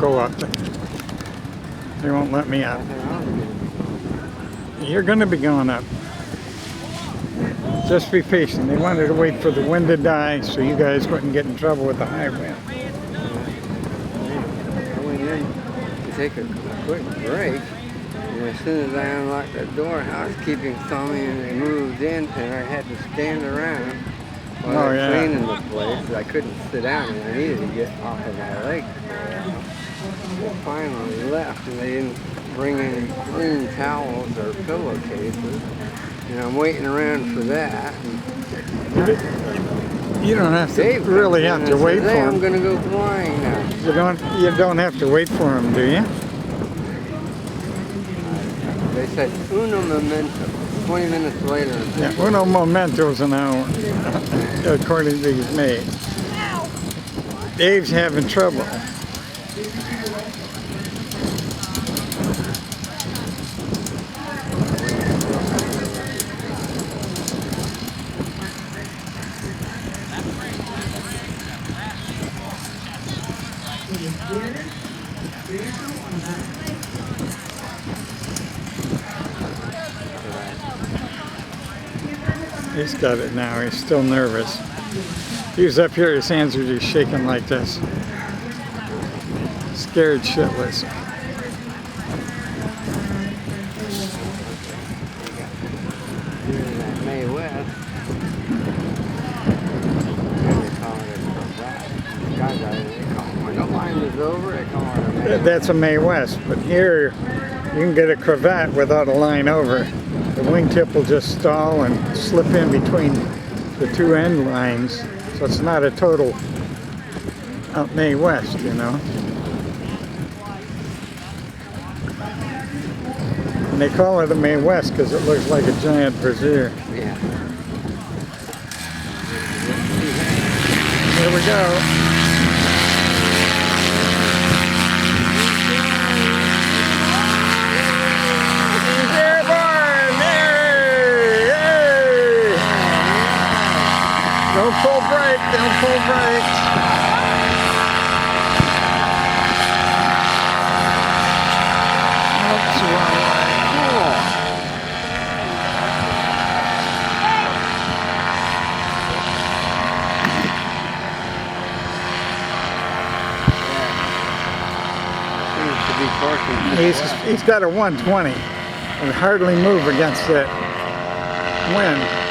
go up. They won't let me up. You're going to be going up. Just be patient. They wanted to wait for the wind to die so you guys wouldn't get in trouble with the high wind. I went in to take a quick break, and as soon as I unlocked the door, housekeeping saw me and they moved in, and I had to stand around while they're cleaning the place. I couldn't sit down, and I needed to get off of my legs. They finally left, and they didn't bring any clean towels or pillowcases. And I'm waiting around for that. You don't have to really have to wait for them. I'm going to go flying now. You don't have to wait for them, do you? They said uno momento. 20 minutes later. Yeah, uno momento's an hour, according to these maids. Dave's having trouble. He's got it now. He's still nervous. He was up here, his hands were just shaking like this. Scared shitless. May West. When the line is over, they call it a May West. That's a May West, but here you can get a cravat without a line over. The wingtip will just stall and slip in between the two end lines, so it's not a total May West, you know. And they call it a May West because it looks like a giant brassiere. Yeah. Here we go. Don't pull brake, don't pull brake. Oops, wrong way. Cool. Seems to be torquing. He's got a 120 and hardly move against that wind.